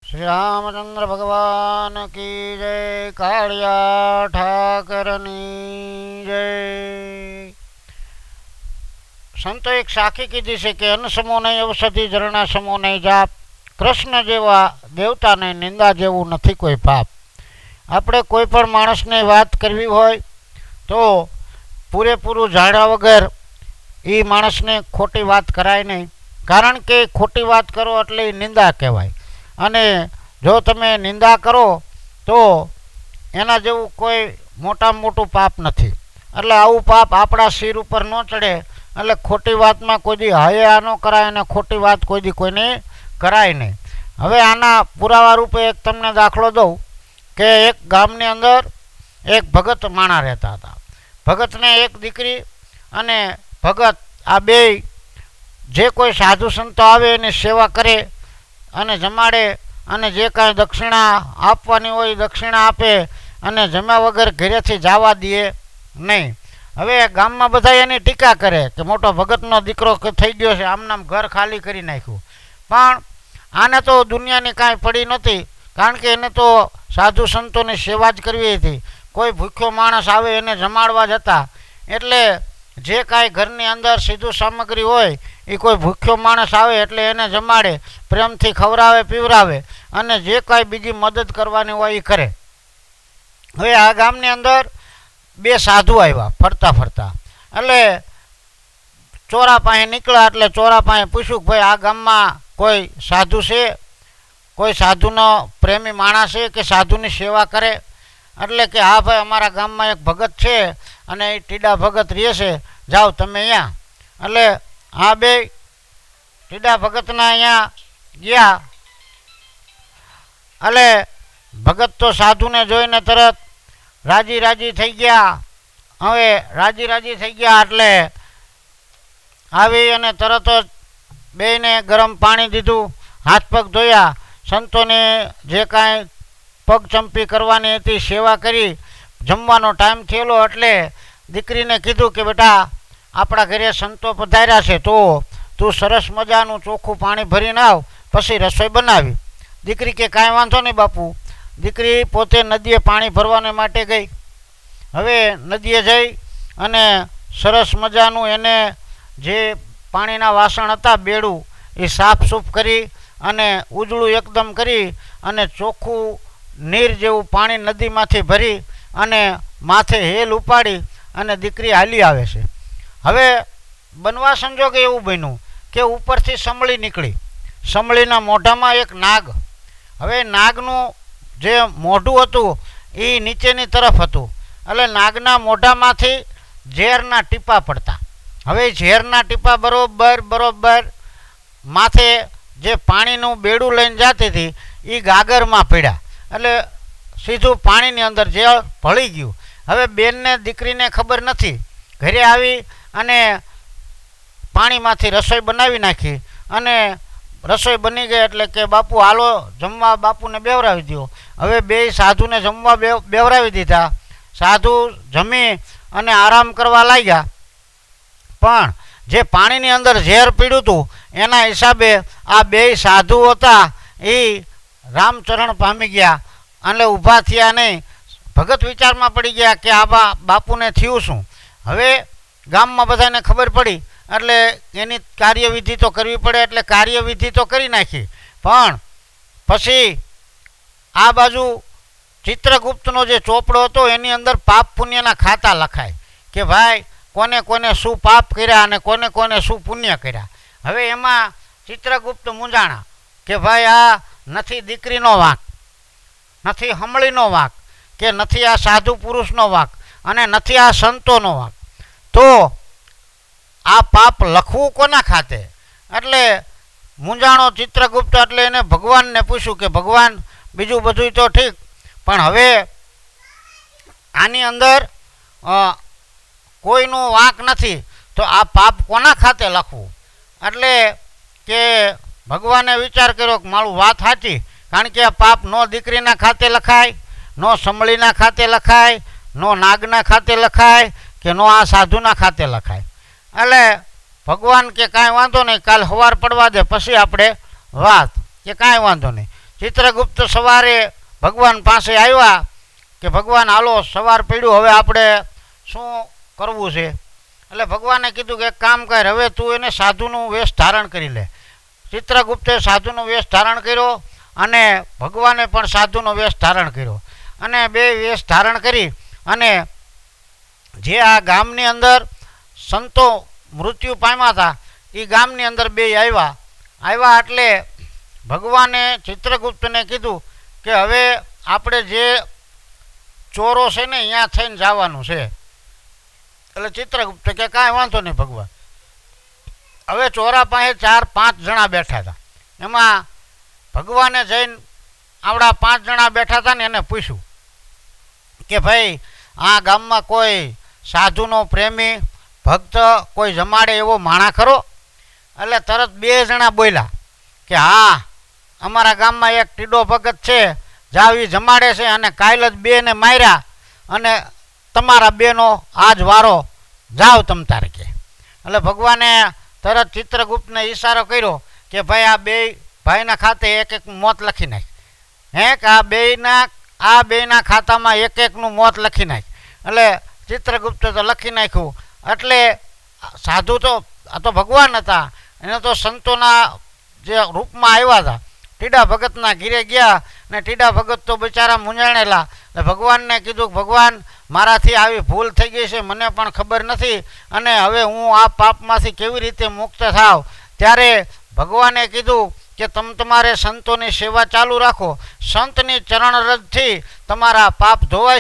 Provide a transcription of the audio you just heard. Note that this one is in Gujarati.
श्री रामचंद्र भगवान की जय। कालिया ठाकरनी जय। संतो एक साखी कीधी छे के अन्न समो नहीं औषधि झरणा समो नहीं जाप। कृष्ण जेवा देवता ने निंदा जेवू नथी कोई पाप। आपणे कोई पण माणसने वात करवी होय तो पूरेपूरू जाण्या वगर ई माणसने खोटी वात कराय नहीं, कारण के खोटी वात करो एटले निंदा कहेवाय। अने जो तमे निंदा करो तो एना जेवुं कोई मोटा मोटुं पाप नथी। एटले आवुं पाप आपणा सिर उपर न चढ़े। एटले खोटी वातमां कोई दी हया न कराय अने खोटी वात कोई दी कोईने कराय नहीं। हवे आना पुरावा रूपे एक तमने दाखलो दऊं के एक गामनी अंदर एक भगत माणा रहता हता। भगतने एक दीकरी अने भगत आ बेय जे कोई साधु संतो आवे एनी सेवा करे अने जमाड़े अने जे कांई दक्षिणा आपवानी होय दक्षिणा आपे अने जम्या वगर घरेथी जावा दे नहीं। हवे गाममां बधा एनी टीका करे के मोटो भगतनो दीकरो थई गयो छे, आम नाम घर खाली करी नाख्युं। पण आने तो दुनियानी कांई पड़ी नथी, कारण के एने तो साधु संतोनी सेवा ज करवी हती। कोई भूख्यो माणस आवे एने जमाड़वा जता, एटले जे कांई घरनी अंदर सीधुं सामग्री होय ए कोई भूख्यो माणस आवे एटले एने जमाड़े, प्रेमथी खवरावे पीवरावे अने जे कांई बीजी मदद करवानी होय ए करे। हवे आ गामनी अंदर बे साधु आव्या फरता फरता, एटले चोरा पासे निकळ्या एटले चोरा पासे पूछ्युं के भाई आ गाममां कोई साधु छे, कोई साधुनो प्रेमी माणस छे के साधुनी सेवा करे? एटले के हाँ भाई अमारा गाममां एक भगत छे अने ए टीडा भगत रहे छे, जाओ तमे अहींया। एटले आ बे टीडा भगतना अहींया गया। एटले भगत तो साधु ने जोईने तरत राजी राजी थई गया। हवे राजी राजी थई गया एटले आवी अने तरत ज बेयने गरम पाणी दीधुं, हाथ पग धोया, संतोने जे कांई पग चंपी करवानी हती सेवा करी। जमवानो टाइम थयेलो एटले दीकरीने कीधुं के बेटा आपणा घरे संतो पधार्या छे तो तू सरस मजानुं चोख्खुं पाणी भरीने आव, पछी रसोई बनावी। दीकरी के कांई वांधो नहीं बापू। दीकरी पोते नदीए पाणी भरवाने माटे गई। हवे नदीए जई अने सरस मजानुं एने जे पाणीना वासण हता बेड़ું ए साफ सूफ करी अने उजळું एकदम करी अने चोख्खुं नीर जेवुं पाणी नदीमांथी भरी अने माथे हेल उपाड़ी अने दीकरी हाली आवे छे। हवे बनवा संजोगे एवुं बन्युं के उपरथी समળી નીકળી, समળીના મોઢામાં એક નાગ। हवे नागનું जे મોઢું હતું એ નીચેની તરફ હતું, એટલે નાગના મોઢામાંથી ઝેરના ટીપા પડતા। હવે ઝેરના ટીપા બરોબર બરોબર માથે જે પાણીનું બેડું લઈને જતી હતી એ ગાગરમાં પડ્યા, એટલે સીધું પાણીની અંદર ઝેર ભળી ગયું। હવે બેનને દીકરીને ખબર નથી, ઘરે આવી અને પાણીમાંથી રસોઈ બનાવી નાખી અને રસોઈ બની ગઈ એટલે કે બાપુ હાલો જમવા બાપુને બેવરાવી દો। હવે બે સાધુને જમવા બેવરાવી દીધા। સાધુ જમી અને આરામ કરવા લાગ્યા, પણ જે પાણીની અંદર ઝેર પીડ્યું હતું એના હિસાબે આ બે સાધુ હતા એ રામચરણ પામી ગયા એટલે ઊભા થયા નહીં। ભગત વિચારમાં પડી ગયા કે આ બાપુને થયું શું। હવે ગામમાં બધાને ખબર પડી એટલે એની કાર્યવિધિ તો કરવી પડે, એટલે કાર્યવિધિ તો કરી નાખી। પણ પછી આ બાજુ ચિત્રગુપ્તનો જે ચોપડો હતો એની અંદર પાપ પુણ્યના ખાતા લખાય કે ભાઈ કોને કોને શું પાપ કર્યા અને કોને કોને શું પુણ્ય કર્યા। હવે એમાં ચિત્રગુપ્ત મૂંઝાણા કે ભાઈ આ નથી દીકરીનો વાંક, નથી હમળીનો વાંક, કે નથી આ સાધુ પુરુષનો વાંક અને નથી આ સંતોનો વાંક, તો આ પાપ લખવું કોના ખાતે? એટલે મૂંઝાણો ચિત્રગુપ્ત। એટલે એને ભગવાનને પૂછ્યું કે ભગવાન બીજું બધું તો ઠીક, પણ હવે આની અંદર કોઈનું વાંક નથી તો આ પાપ કોના ખાતે લખવું? એટલે કે ભગવાને વિચાર કર્યો કે મારું વાત સાચી, કારણ કે આ પાપ નો દીકરીના ખાતે લખાય, નો સમળીના ખાતે લખાય, નો નાગના ખાતે લખાય કે નો આ સાધુના ખાતે લખાય। એટલે ભગવાન કે કાંઈ વાંધો નહીં, કાલ સવાર પડવા દે પછી આપણે વાત, કે કાંઈ વાંધો નહીં। ચિત્રગુપ્ત સવારે ભગવાન પાસે આવ્યા કે ભગવાન હાલો સવાર પડ્યું, હવે આપણે શું કરવું છે? એટલે ભગવાને કીધું કે એક કામ કર, હવે તું એને સાધુનું વેશ ધારણ કરી લે. ચિત્રગુપ્તે સાધુનો વેશ ધારણ કર્યો અને ભગવાને પણ સાધુનો વેશ ધારણ કર્યો અને બે વેશ ધારણ કરી અને જે આ ગામની અંદર સંતો મૃત્યુ પામ્યા હતા એ ગામની અંદર બે આવ્યા એટલે ભગવાને ચિત્રગુપ્તને કીધું કે હવે આપણે જે ચોરો છે ને અહીંયા થઈને જવાનું છે. એટલે ચિત્રગુપ્ત કે કાંઈ વાંધો નહીં ભગવાન. હવે ચોરા પાસે 4-5 જણા બેઠા હતા. એમાં ભગવાને જઈને આવડા 5 જણા બેઠા હતા ને એને પૂછ્યું કે ભાઈ આ ગામમાં કોઈ સાધુનો પ્રેમી ભક્ત કોઈ જમાડે એવો માણા ખરો? એટલે તરત 2 જણા બોલ્યા કે હા, અમારા ગામમાં એક ટીડો ભગત છે, જાવ એ જમાડે છે અને કાલ જ 2ને માર્યા અને તમારા 2નો આજ વારો, જાઓ તમ તારે કે. એટલે ભગવાને તરત ચિત્રગુપ્તને ઈશારો કર્યો કે ભાઈ આ 2 ભાઈના ખાતે એક મોત લખી નાખ. કે આ બેના ખાતામાં એકનું મોત લખી નાખ. એટલે ચિત્રગુપ્તે તો લખી નાખ્યું. એટલે સાધુ તો આ તો ભગવાન હતા, એને તો સંતોના જે રૂપમાં આવ્યા હતા. ટીડા ભગતના ઘીરે ગયા ને ટીડા ભગત તો બિચારા મૂંઝાણેલા. એટલે ભગવાનને કીધું ભગવાન મારાથી આવી ભૂલ થઈ ગઈ છે, મને પણ ખબર નથી અને હવે હું આ પાપમાંથી કેવી રીતે મુક્ત થાવ? ત્યારે ભગવાને કીધું કે તમારે સંતોની સેવા ચાલુ રાખો, સંતની ચરણરજથી તમારા પાપ ધોવાય